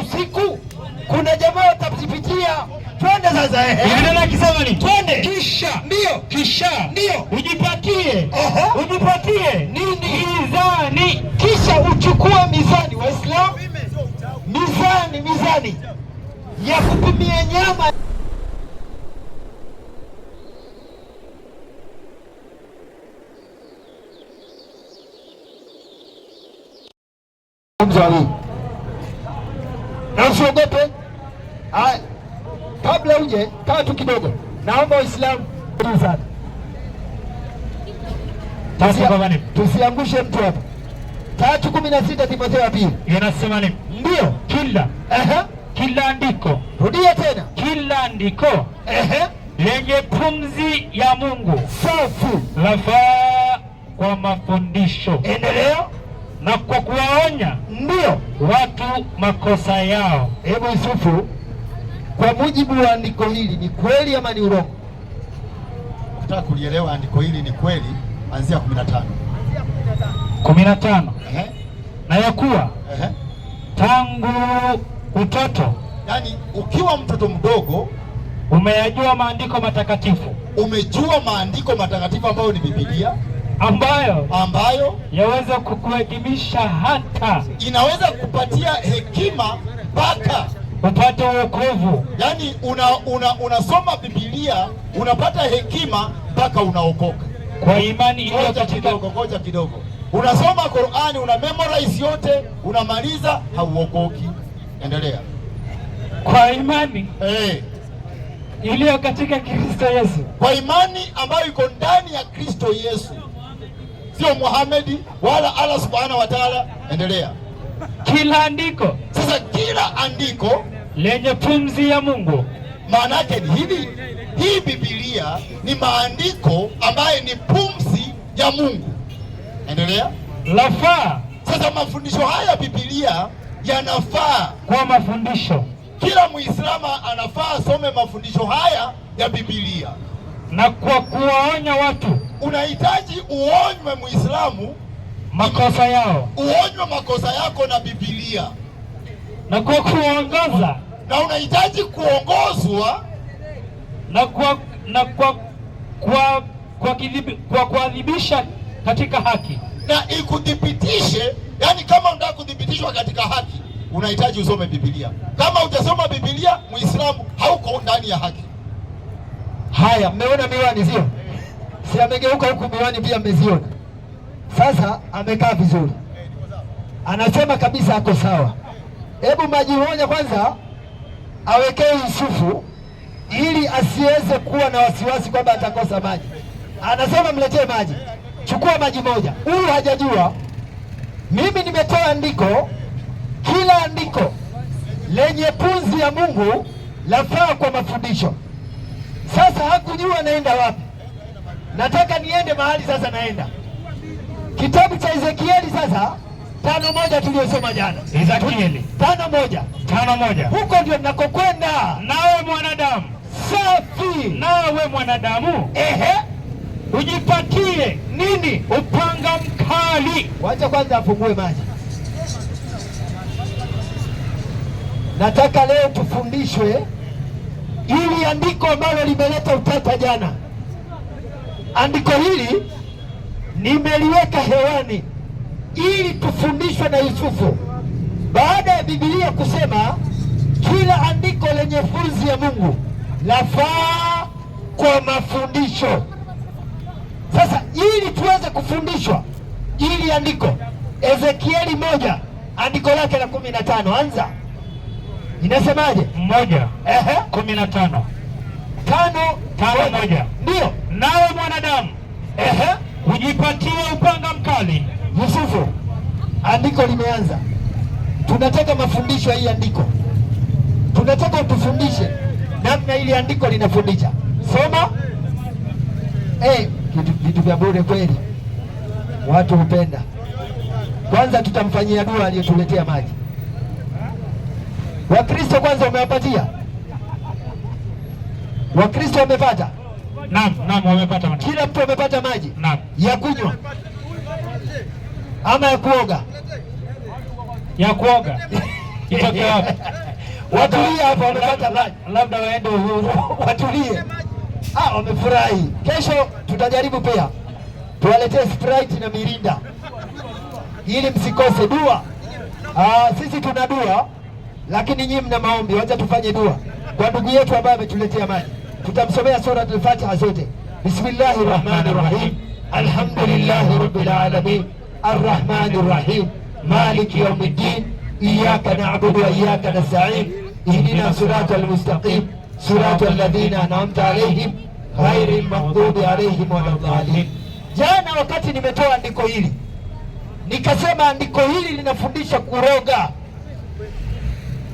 usiku, kuna jamaa watazipitia. Twende sasa, Biblia inasema nini? Twende. Kisha ndio ujipatie nini? Mizani. Kisha uchukue mizani, Waislamu, mizani ya kupimia nyama. Na usiogope. Kabla uje kaa tu kidogo, naomba Waislamu sana tusiangushe mtu hapa. 3:16 Timotheo wa pili inasema nini? Ndio kila andiko, rudia tena, kila andiko lenye pumzi ya Mungu safi lafaa kwa mafundisho, endelea, na kwa kuwaonya ndio watu makosa yao. Hebu Yusufu, kwa mujibu wa andiko hili ni kweli ama ni urongo? Nataka kulielewa andiko hili ni kweli, anzia 15. 15 na ya kuwa tangu utoto, yani ukiwa mtoto mdogo umeyajua maandiko matakatifu, umejua maandiko matakatifu ambayo ni Biblia, ambayo yaweza kukuelimisha, hata inaweza kupatia hekima mpaka upate wokovu. Yani unasoma Biblia unapata hekima mpaka unaokoka kwa imani iliyo katika. Ngoja kidogo, unasoma Qur'ani una memorize yote, unamaliza hauokoki. Endelea. Kwa imani iliyo katika Kristo Yesu, kwa imani ambayo iko ndani ya Kristo Yesu, sio Muhammad wala Allah subhanahu wa ta'ala. Endelea. Kila andiko, sasa kila andiko lenye pumzi ya Mungu, maana yake ni hivi, hii Biblia ni maandiko ambaye ni pumzi ya Mungu. Endelea. Lafaa. Sasa mafundisho haya Biblia yanafaa kwa mafundisho. Kila Muislamu anafaa asome mafundisho haya ya Biblia, na kwa kuwaonya watu. Unahitaji uonywe Muislamu makosa yao, uonywe makosa yako na Biblia, na kwa kuongoza, na unahitaji kuongozwa kwa kuadhibisha katika haki, na ikuthibitishe. Yani kama unataka kuthibitishwa katika haki unahitaji usome Biblia. Kama utasoma Biblia, Muislamu hauko ndani ya haki. Haya, mmeona miwani sio? Si amegeuka huku, miwani pia mmeziona. Sasa amekaa vizuri, anasema kabisa ako sawa. Hebu maji moja kwanza awekee Yusufu ili asiweze kuwa na wasiwasi kwamba atakosa maji. Anasema mletee maji, chukua maji moja. Huyu hajajua mimi nimetoa andiko, kila andiko lenye pumzi ya Mungu lafaa kwa mafundisho. Sasa hakujua naenda wapi, nataka niende mahali. Sasa naenda kitabu cha Ezekieli. Sasa 5:1 tuliyosoma jana, Ezekieli 5:1 huko ndio ninakokwenda. Nawe mwanadamu, safi, nawe mwanadamu, ujipatie nini? Upanga mkali. Wacha kwanza afungue maji. Nataka leo tufundishwe ili andiko ambalo limeleta utata jana. Andiko hili nimeliweka hewani ili tufundishwe na Yusufu, baada ya Biblia kusema kila andiko lenye pumzi ya Mungu lafaa kwa mafundisho. Sasa ili tuweze kufundishwa, ili andiko Ezekieli 1 andiko lake la 15 anza, inasemaje? 1:15 5:1 ndio. Nawe mwanadamu, ujipatie upanga mkali. Yusufu, andiko limeanza. Tunataka mafundisho ya hii andiko, tunataka utufundishe namna ili andiko linafundisha. Soma. Vitu vya bure kweli, watu hupenda. Kwanza tutamfanyia dua aliyotuletea maji. Wakristo kwanza umewapatia? Wakristo wamepata? Naam, wamepata. Kila mtu amepata maji? Naam. Ya kunywa ama ya kuoga? Ya kuoga. itoke wapi? Watulie hapo, wamepata maji, labda waende Uhuru. Watulie. Wamefurahi. Kesho tutajaribu pia tuwaletee Sprite na Mirinda ili msikose dua. Sisi tuna dua, lakini nyinyi mna maombi. Wacha tufanye dua kwa ndugu yetu ambaye ametuletea maji. Tutamsomea sura al-Fatiha zote. Bismillahir Rahmanir Rahim. Alhamdulillahi Rabbil Alamin. Arrahmanir Rahim. Maliki Yawmiddin. Iyyaka na'budu wa iyyaka nasta'in. Ihdina siratal mustaqim. Siratal ladhina an'amta alayhim ghairil maghdubi alayhim waladdallin. Jana wakati nimetoa andiko hili nikasema andiko hili linafundisha kuroga.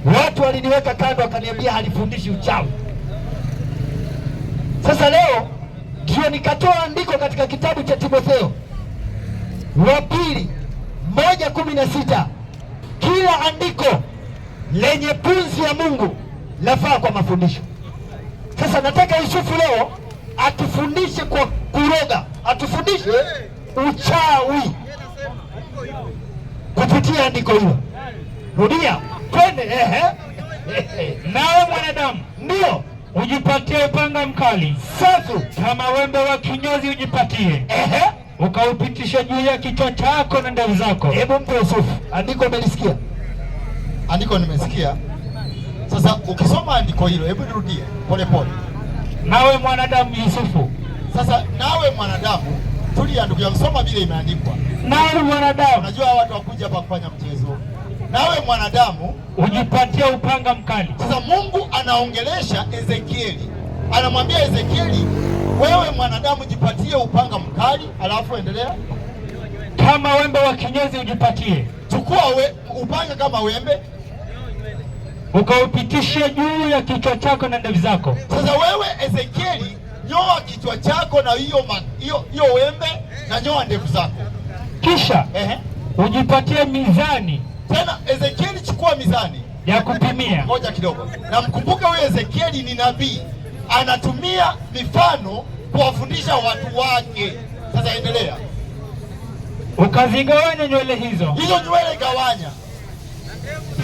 Watu waliniweka kando, wakaniambia halifundishi uchawi. Sasa leo ndio nikatoa andiko katika kitabu cha Timotheo wa pili 1:16. Kila andiko lenye pumzi ya Mungu lafaa kwa mafundisho. Sasa nataka Yusufu leo atufundishe kwa kuroga, atufundishe uchawi kupitia andiko hilo. Rudia, twende. Nawe mwanadamu, ndio ujipatie upanga mkali safi kama wembe wa kinyozi, ujipatie ukaupitisha juu ya kichwa chako na ndevu zako. Hebu mpe Yusufu, andiko umelisikia? Andiko nimesikia. Sasa ukisoma andiko hilo, hebu nirudie pole pole. Nawe mwanadamu, Yusufu. Sasa nawe mwanadamu, tulia ndugu yangu, soma vile imeandikwa. Nawe mwanadamu, unajua watu wakuja hapa kufanya mchezo. Nawe mwanadamu, ujipatie upanga mkali. Sasa Mungu anaongelesha Ezekieli, anamwambia Ezekieli, wewe mwanadamu jipatie upanga mkali, alafu endelea. Kama wembe wa kinyozi ujipatie. Chukua upanga kama wembe, ukaupitishe juu ya kichwa chako na ndevu zako. Sasa wewe Ezekieli, nyoa kichwa chako na hiyo wembe na nyoa ndevu zako. Kisha ujipatie mizani. Tena Ezekieli, chukua mizani ya kupimia. Ngoja kidogo. Na mkumbuke huyo Ezekieli ni nabii, anatumia mifano kuwafundisha watu wake. Sasa endelea. Ukazigawanya nywele hizo. Hizo nywele gawanya.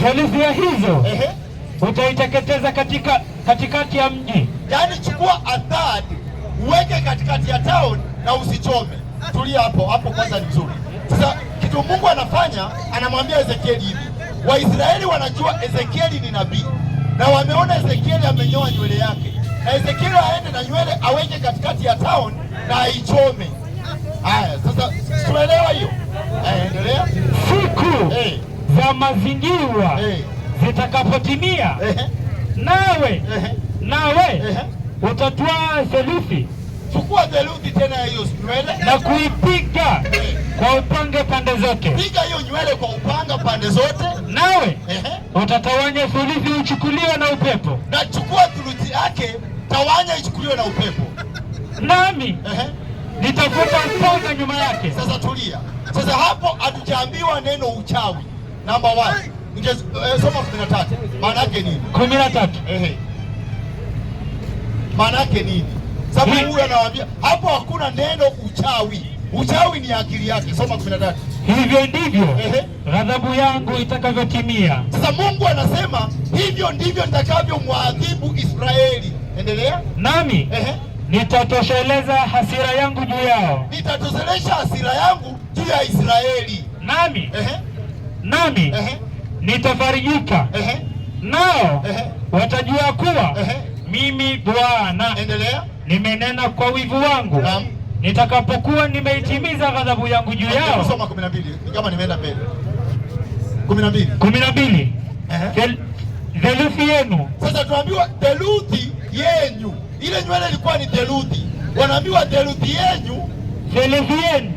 Theluthi ya hizo utaiteketeza katikati ya mji. Yaani chukua a third uweke katikati ya town na usichome. Tulia hapo kwanza, ni vizuri. Sasa kitu Mungu anafanya, anamwambia Ezekieli hivi. Waisraeli wanajua Ezekieli ni nabii na wameona Ezekieli amenyoa nywele yake, na Ezekieli aende na nywele aweke katikati ya town na aichome. Haya, sasa tuelewa hiyo. Endelea. Siku za mazingira zitakapotimia, nawe utatwaa theluthi. Chukua theluthi tena ya hiyo nywele na kuipiga kwa upanga pande zote. Piga hiyo nywele kwa upanga pande zote. Nawe utatawanya thuluthi uchukuliwe na upepo. Na chukua thuluthi yake, tawanya ichukuliwe na upepo. Nami nitafuta upanga nyuma yake. Sasa tulia. Sasa hapo hatujaambiwa neno uchawi. Namba 1. Soma 13. Maana yake nini? 13. Maana yake nini? Sababu huyu anawaambia hapo hakuna neno uchawi. Uchawi ni akili yake. Soma 13. Hivyo ndivyo ghadhabu yangu itakavyotimia. Sasa Mungu anasema hivyo ndivyo nitakavyomwadhibu Israeli. Endelea. Nami nitatosheleza hasira yangu juu yao. Nitatosheleza hasira yangu juu ya Israeli. Nami nitafarijika. Nao watajua kuwa mimi Bwana nimenena kwa wivu wangu. Nitakapokuwa nimeitimiza ghadhabu yangu juu yao. Soma 12. Kama nimeenda mbele. 12. Theluthi yenu. Sasa tunaambiwa theluthi yenu. Ile nywele ilikuwa ni theluthi. Wanaambiwa theluthi yenu. Theluthi yenu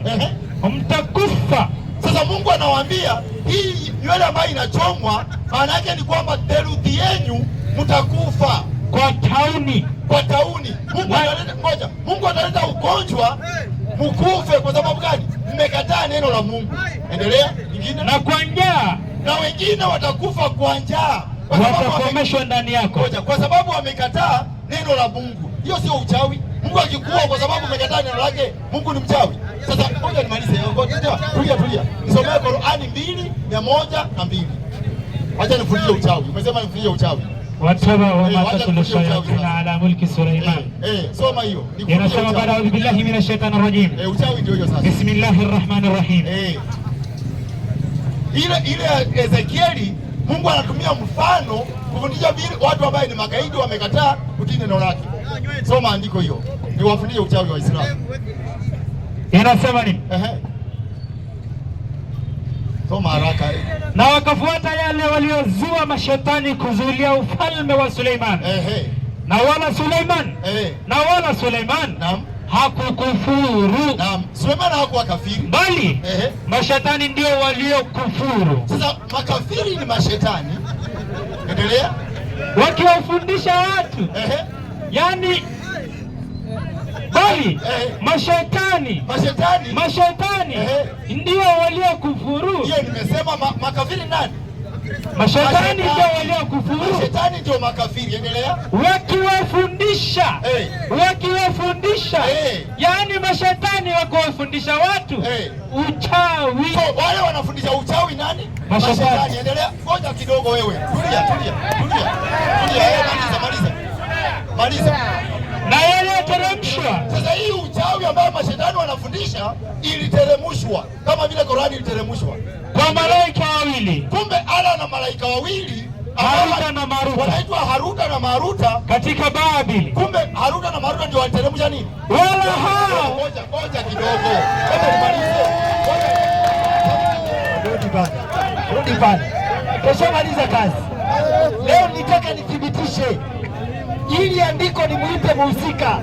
mtakufa. Sasa Mungu anawaambia hii nywele ambayo inachomwa, maana yake ni kwamba theluthi yenu mtakufa kwa tauni. Mungu analeta ugonjwa mkufe. Kwa sababu gani? Mmekataa neno la Mungu. Endelea. Nyingine. Na kwa njaa. Na wengine watakufa kwa njaa. Watakomeshwa ndani yako. Kwa sababu wamekataa neno la Mungu. Hiyo sio uchawi. Mungu akikuua kwa sababu umekataa neno lake, Mungu ni mchawi? Sasa ngoja nimalize. Tulia. Nisomee Qur'ani 2:102. Acha nifundishe uchawi. Umesema nifundishe uchawi. Wataba wa matatulu shayatina ala mulki Sulaiman. Soma hiyo. Inasema baada ya billahi minash shaitani rajim. Uchawi ndio hiyo sasa. Bismillahir rahmanir rahim. Ile Ezekieli Mungu anatumia mfano kufundisha watu ambao ni magaidi wamekataa kutii neno lake. Soma andiko hiyo. Niwafundishe uchawi wa Waislamu. Inasema nini? Soma haraka. Na wakafuata yale waliozua mashetani kuzuilia ufalme wa Suleiman. Na wala Suleiman naam, hakukufuru. Naam, Suleiman hakuwa kafiri. Bali mashetani ndio waliokufuru. Sasa makafiri ni mashetani. Endelea. Wakiwafundisha watu. Yaani bali mashetani ndio waliokufuru. Hiyo nimesema makafiri nani? Mashetani ndio waliokufuru. Mashetani ndio makafiri. Endelea. Wakiwafundisha yaani mashetani wakiwafundisha watu uchawi. So, wale wanafundisha uchawi nani? Mashetani. Endelea. Ngoja kidogo wewe. Tulia. Maliza. Na yale yateremshwa. Sasa hii uchawi ambayo mashetani wanafundisha iliteremshwa kama vile Qur'ani iliteremshwa kwa malaika wawili. Kumbe ala na malaika wawili Haruta na Maruta, wanaitwa Haruta na Maruta katika Babeli. Kumbe Haruta na Maruta ndio waliteremsha nini? Wala hao. Ngoja kidogo. Nimalize. Rudi bana. Tushamaliza kazi. Leo nitaka nithibitishe ili andiko nimlipe mhusika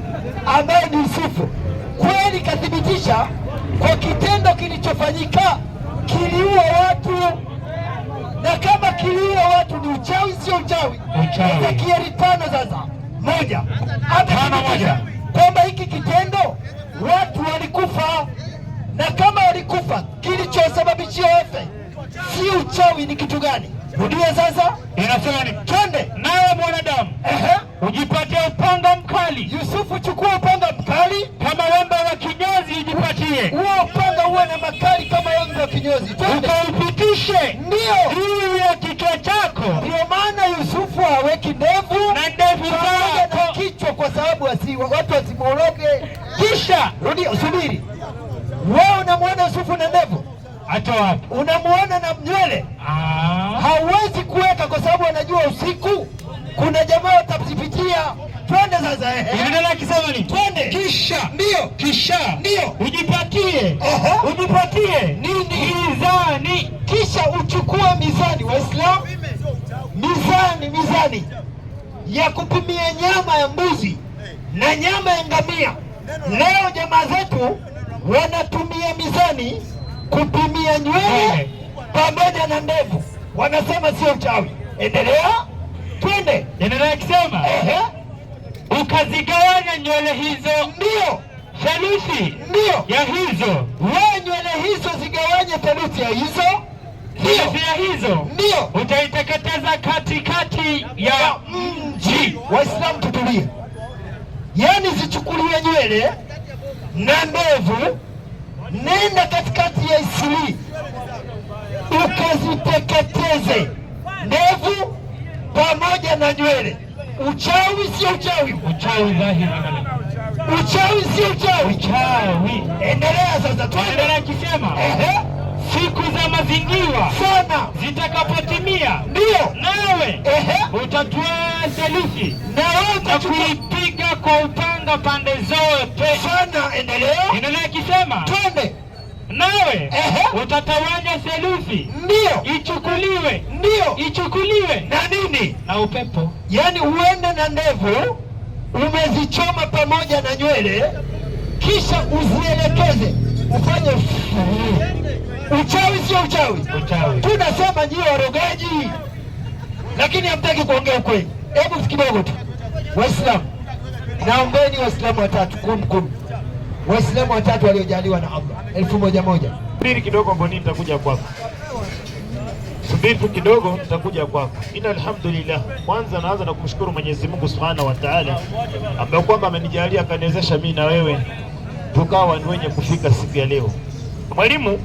ambaye ni Yusufu. Kweli kathibitisha kwa kitendo kilichofanyika, kiliua watu, na kama kiliua watu ni uchawi, sio uchawi. Ezekieli 5 sasa moja athibitisha kwamba hiki kitendo watu walikufa, na kama walikufa kilichosababishia wafe si uchawi ni kitu gani? Rudia sasa. Inasema ni twende. Nawe mwanadamu ujipatie upanga mkali. Yusufu, chukua upanga mkali kama wembe wa kinyozi, ujipatie huo upanga, uwe na makali kama wembe wa kinyozi, ukaupitishe ndio juu ya kichwa chako. Ndio maana Yusufu haweki ndevu na ndevu zako na kichwa, kwa sababu watu wasimworoge. Kisha rudia, usubiri. Wewe unamwona Yusufu na ndevu? Hata wapi? Unamuona na nywele? Hauwezi kuweka kwa sababu anajua usiku kuna jamaa watapitia. Twende sasa. Inaendelea kisema ni twende. Kisha ndio ujipatie nini? Mizani. Kisha uchukue mizani. Waislamu, mizani ya kupimia nyama ya mbuzi na nyama ya ngamia. Leo jamaa zetu wanatumia mizani kupimia nywele pamoja na ndevu, wanasema sio uchawi. Endelea. Twende. Endelea kusema. Ukazigawanya nywele hizo, ndio theluthi ya hizo. Wewe nywele hizo zigawanye theluthi ya hizo, ndio utaiteketeza katikati ya mji. Waislamu tutulie, yaani zichukuliwe nywele na ndevu, nenda katikati ya Isili ukaziteketeze, ndevu pamoja na nywele. Uchawi sio uchawi? Uchawi dhahiri. Uchawi sio uchawi? Uchawi. Endelea sasa. Tuendelea kisema. Siku za mazingiwa sana zitakapotimia, ndio nawe utatwaa theluthi na kuipiga kwa upanga pande zote sana. Endelea kisema. Twende. Nawe utatawanya theluthi, ndio ichukuliwe na nini? Na upepo. Yaani uende na ndevu umezichoma pamoja na nywele, kisha uzielekeze ufanye. Uchawi sio uchawi? Uchawi. Tunasema nyie warogaji, lakini hamtaki kuongea ukweli. Hebu kidogo tu. Waislamu, naombeni Waislamu watatu kumi. Waislamu watatu waliojaliwa na Allah 1000. Subiri kidogo mboni, nitakuja kwako. Subiri tu kidogo, nitakuja kwako. Alhamdulillah. Kwanza naanza na kumshukuru Mwenyezi Mungu Subhanahu wa Ta'ala ambaye kwamba amenijalia akaniwezesha mimi na wewe tukawa ni wenye kufika siku ya leo. Mwalimu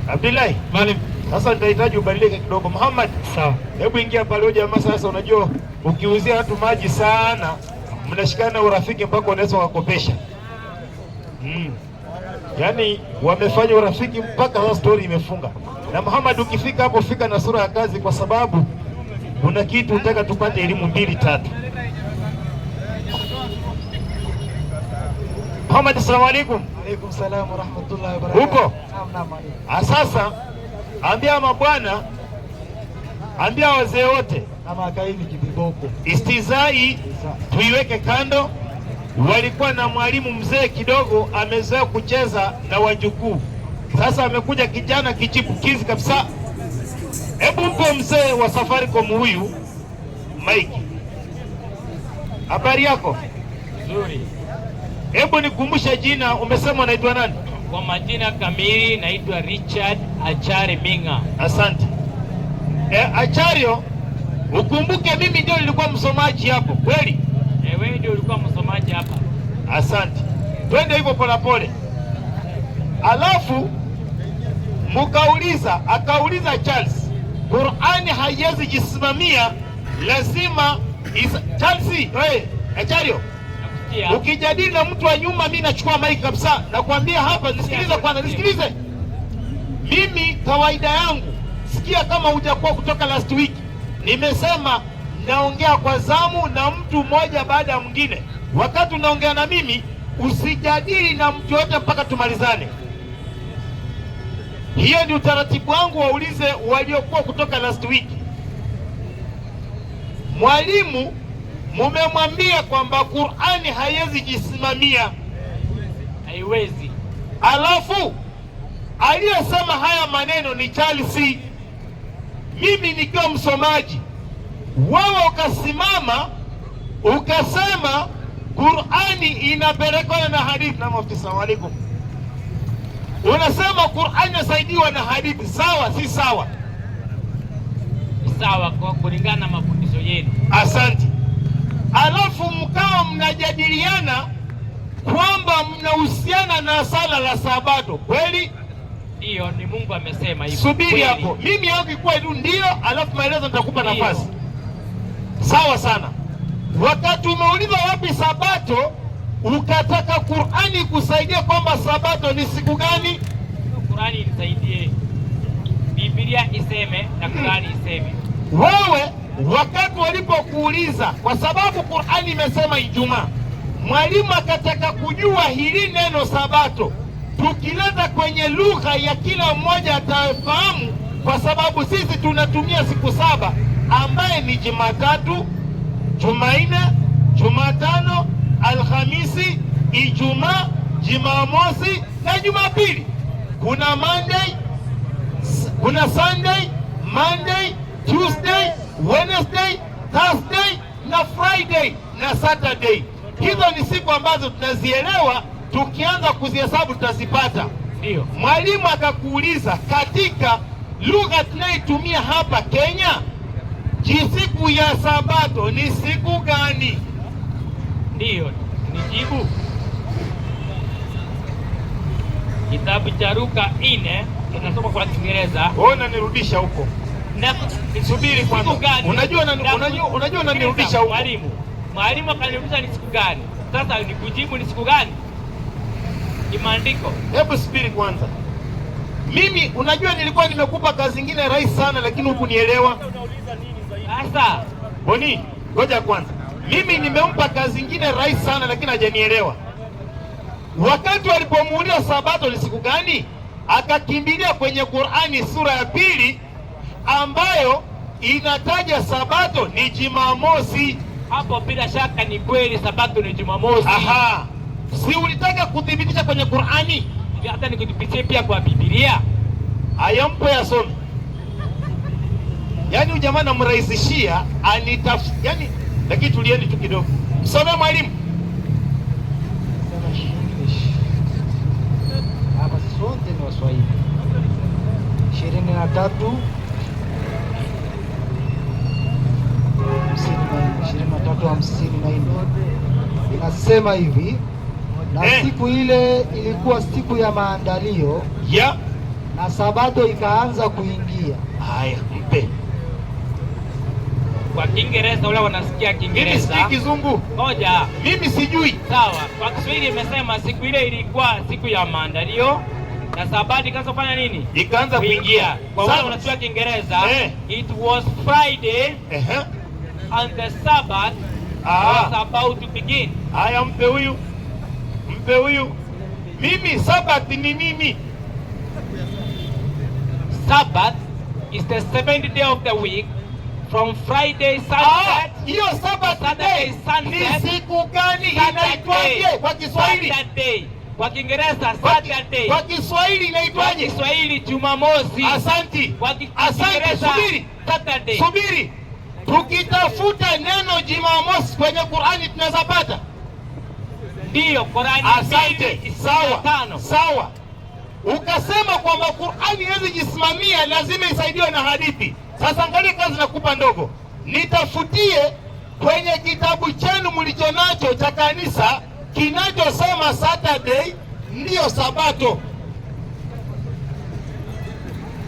Abdullahi, mwalimu Sasa nitahitaji ubadilike kidogo. Muhammad, Sawa. hebu ingia pale jamaa. Sasa unajua ukiuzia watu maji sana mnashikana urafiki mpaka unaweza wakopesha. Yaani wamefanya urafiki mpaka sasa story imefunga. Na Muhammad, ukifika hapo fika na sura ya kazi, kwa sababu kuna kitu unataka tupate elimu 2-3. Muhammad, assalamu alaikum. Alaikum salaam wa rahmatullahi wa barakatuh. Uko? Naam. Sasa ambia mabwana, ambia wazee wote Kama kaini kibiboko. istizai tuiweke kando. Walikuwa na mwalimu mzee kidogo, amezoea kucheza na wajukuu. Sasa amekuja kijana kichipukizi kabisa. Hebu mpe mzee wa Safaricom huyu Mike. Habari yako? Nzuri. Hebu nikumbusha jina, umesema unaitwa nani? Kwa majina kamili naitwa Richard Achare Minga. Asante. Achario, ukumbuke mimi ndio nilikuwa msomaji hapo, kweli? Wewe ndio ulikuwa msomaji hapa. Asante. Twende hivyo pole. Alafu akauliza Charles, Qur'ani haiwezi jisimamia, lazima Charles, Achario, Nakusikia. ukijadili na mtu wa nyuma mimi nachukua mic kabisa. Nakwambia hapa, nisikilize kwanza, nisikilize. Mimi kawaida yangu, sikia kama hujakuwa kutoka last week, nimesema naongea kwa zamu na mtu mmoja baada ya mwingine. Wakati unaongea na mimi usijadili na mtu yote mpaka tumalizane. Hiyo ni utaratibu wangu, waulize waliokuwa kutoka last week. Mwalimu mumemwambia kwamba Qur'ani haiwezi jisimamia, Haiwezi. alafu aliyesema haya maneno ni Charles. Mimi nikiwa msomaji, wewe ukasimama ukasema Qur'ani inapelekana na hadithi. Na mufti, salamu alaikum. Unasema Qur'ani inasaidiwa na hadithi. Sawa, si sawa? Sawa, kwa kulingana na mafundisho yenu. Asante. Alafu mkawa mnajadiliana kwamba mnahusiana na sala la Sabato, kweli? Ndio, ni Mungu amesema hivyo. Subiri Kweli. hapo, mimi yangu ikuwa tu ndio, alafu maelezo nitakupa Ndio. nafasi. Sawa sana. Wakati umeuliza wapi Sabato, ukataka Qur'ani kusaidia kwamba Sabato ni siku gani? Qur'ani inisaidie. Biblia iseme na Qur'ani iseme. Wewe wakati walipokuuliza, kwa sababu Qur'ani imesema Ijumaa, mwalimu akataka kujua hili neno Sabato tukileta kwenye lugha ya kila mmoja atafahamu, kwa sababu sisi tunatumia siku 7 ambaye ni Jumatatu, Jumanne, Jumatano, Alhamisi, Ijumaa, Jumamosi na Jumapili. Kuna Monday, kuna Sunday, Monday, Tuesday, Wednesday, Thursday na Friday na Saturday. Hizo ni siku ambazo tunazielewa, tukianza kuzihesabu tutazipata. Ndio. Mwalimu akakuuliza katika lugha tunayotumia hapa Kenya, siku ya Sabato ni siku gani? Ndio. Nijibu. Kitabu cha Luka 4 tunasoma kwa Kiingereza. Ona nirudisha huko. Na Subiri kwanza. siku gani? Unajua unanirudisha huko. Mwalimu akaniuliza ni siku gani? Sasa nikujibu ni siku gani? Kimaandiko. Hebu subiri kwanza. Mimi unajua nilikuwa nimekupa kazi nyingine rahisi sana, lakini hukunielewa. Sasa Boni, ngoja kwanza. Mimi nimempa kazi nyingine rahisi sana, lakini hajanielewa. Wakati walipomuuliza Sabato ni siku gani, akakimbilia kwenye Qur'ani sura ya 2 ambayo inataja Sabato ni Jumamosi. hapo bila shaka ni kweli Sabato ni Jumamosi. Aha. Si ulitaka kudhibitisha kwenye Qur'ani? Hata nikudhibitishe pia kwa Biblia. Aya mpo ya somo. Yaani ujamaa namrahisishia yaani, lakini tulieni tu kidogo. Msome mwalimu. Hapa sote ni Waswahili. 23 53 inasema hivi, na siku ile ilikuwa siku ya maandalio Ya na Sabato ikaanza kuingia. Haya, mpe. Kwa Kiingereza wala wanasikia Kiingereza. Mimi si Kizungu. Ngoja. Mimi sijui. Sawa. Kwa Kiswahili imesema siku ile ilikuwa siku ya maandalio na Sabato ikaanza kufanya nini? Ikaanza kuingia. Kwa wale wanasikia Kiingereza, it was Friday and the Sabbath was about to begin. Haya, mpe huyu. Mpe huyu. Mimi Sabbath ni nini? Sabbath is the 7th day of the week from Friday sunset. Hiyo Sabbath Saturday sunset. Ni siku gani inaitwaje kwa Kiswahili? Saturday. Kwa Kiingereza Saturday. Kwa Kiswahili inaitwaje? Kwa Kiswahili Jumamosi. Asante. Kwa Kiingereza Saturday. Subiri. Tukitafuta neno Jumamosi kwenye Qur'ani tunaweza pata? Ndio, Qur'ani. Asante. Sawa. Ukasema kwamba Qur'ani haiwezi jisimamia, lazima isaidiwe na hadithi. Sasa angalia kazi nakupa ndogo. Nitafutie kwenye kitabu chenu mlichonacho cha kanisa kinachosema Saturday ndio Sabato.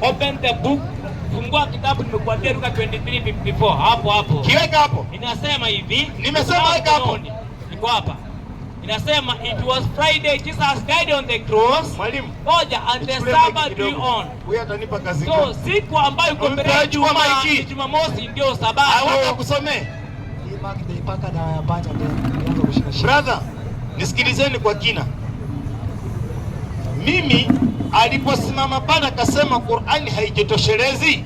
Open the book. Fungua kitabu nimekuambia Luka 23:54 hapo. Kiweka hapo. Inasema hivi. Nimesema weka hapo. Niko hapa. Inasema it was Friday Jesus died on the cross. Mwalimu. Ngoja and the Sabbath be on. Huyu atanipa kazi. So siku ambayo iko mbele ya Jumamosi ndio Sabato. Hawaka kusomea. Mpaka na yapanya ndio kushika. Brother, nisikilizeni kwa kina. Mimi aliposimama pale akasema Qur'ani haijitoshelezi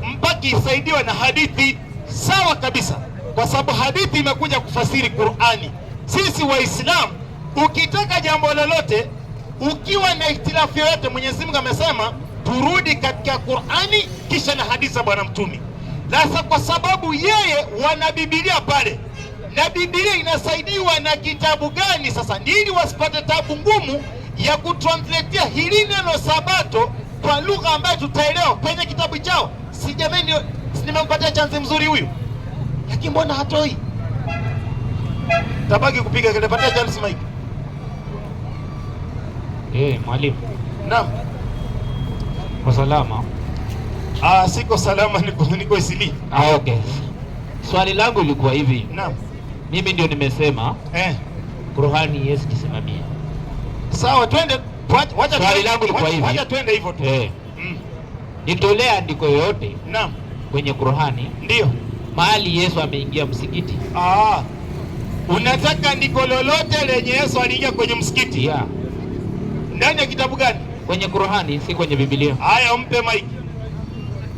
mpaka isaidiwe na hadithi. Sawa kabisa. Kwa sababu hadithi imekuja kufasiri Qur'ani. Sisi Waislamu ukitaka jambo lolote ukiwa na ikhtilafu yoyote, Mwenyezi Mungu amesema turudi katika Qur'ani kisha na hadithi za Bwana Mtume. Sasa kwa sababu yeye wana Biblia pale na Biblia inasaidiwa na kitabu gani sasa, ili wasipate tabu ngumu ya kutranslatea hili neno Sabato kwa lugha ambayo tutaelewa kwenye kitabu chao. Si jamani, nimempatia chance mzuri huyu, lakini mbona hatoi? Tabaki kupiga kile, patia chance mic. Mwalimu. Naam. Kwa salama? Siko salama, niko isili. Okay. Swali langu lilikuwa hivi. Naam. Mimi ndio nimesema Qur'ani Yesu kisimamia. Sawa, twende. Wacha swali langu lilikuwa hivi. Wacha twende hivyo tu. Nitolea andiko yoyote. Naam. Kwenye Qur'ani. Ndio. Mahali Yesu ameingia msikiti. Unataka andiko lolote lenye Yesu aliingia kwenye msikiti? Yeah. Ndani ya kitabu gani? Kwenye Qur'ani, si kwenye Biblia. Haya, mpe mic.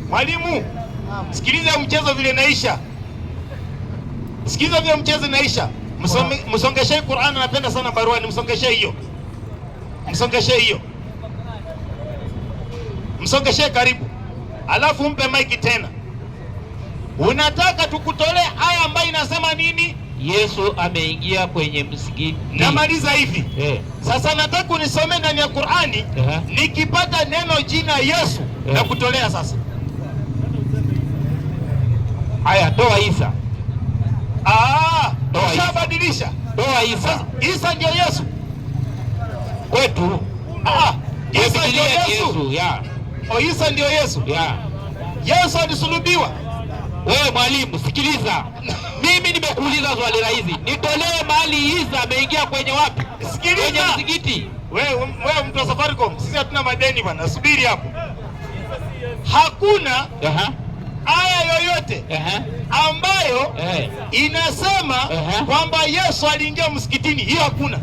Mwalimu, sikiliza mchezo vile naisha. Sikiliza vile mchezo naisha. Msongeshe Qur'an, napenda sana baruani, msongeshe hiyo. Msongeshe hiyo. Msongeshe karibu. Alafu mpe mic tena. Unataka tukutolee aya ambayo inasema nini? Yesu ameingia kwenye msikiti. Namaliza hivi. Sasa nataka unisome ndani ya Qur'ani. Nikipata neno jina Yesu na kutolea sasa. Haya, toa Isa. Ushabadilisha. Toa Isa. Isa ndio Yesu kwetu. Isa ndio Yesu. Isa ndio Yesu. Yesu alisulubiwa. Wewe mwalimu, sikiliza. Mimi nimekuuliza swali rahisi. Nitolee mahali Isa ameingia kwenye wapi? Sikiliza. Kwenye msikiti. Wewe mtu wa Safaricom, sisi hatuna madeni bwana. Subiri hapo. Hakuna aya yoyote ambayo inasema kwamba Yesu aliingia msikitini. Hiyo hakuna.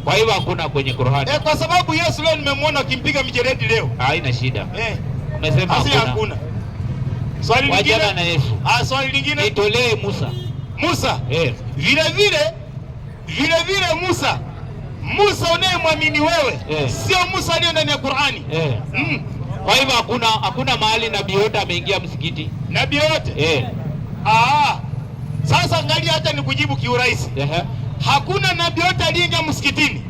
Kwa hivyo hakuna kwenye Qur'ani. Kwa sababu Yesu leo nimemwona akimpiga mijeledi leo. Haina shida. Umesema hakuna. Swali lingine na Yesu. Swali lingine. Nitolee Musa. Vile vile Musa unayemwamini wewe sio Musa aliye ndani ya Qur'ani. Kwa hivyo hakuna mahali nabii yote ameingia msikiti. Nabii yote? Sasa angalia, hata nikujibu kiurahisi. Hakuna nabii yote aliyeingia msikitini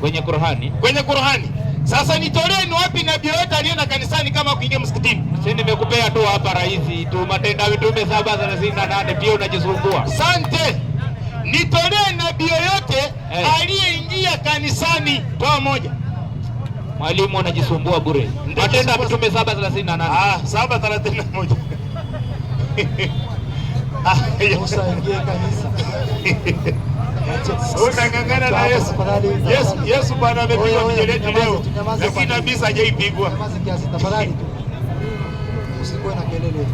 kwenye Qur'ani. Kwenye Qur'ani. Sasa nitolee ni wapi nabii yote alienda kanisani kama kuingia msikitini? Si nimekupea tu hapa rahisi tu, Matendo ya Mitume 7:38, pia unajisumbua. Asante. Nitolee nabii yote aliyeingia kanisani, toa moja. Mwalimu anajisumbua bure. Matendo ya Mitume 7:38. 7:31. Musa ingie kanisa. Unang'ang'ana na Yesu. Yesu Bwana amepigwa mijeledi leo. Lakini Nabii hajaipigwa. Tafadhali tu. Usikuwe na kelele.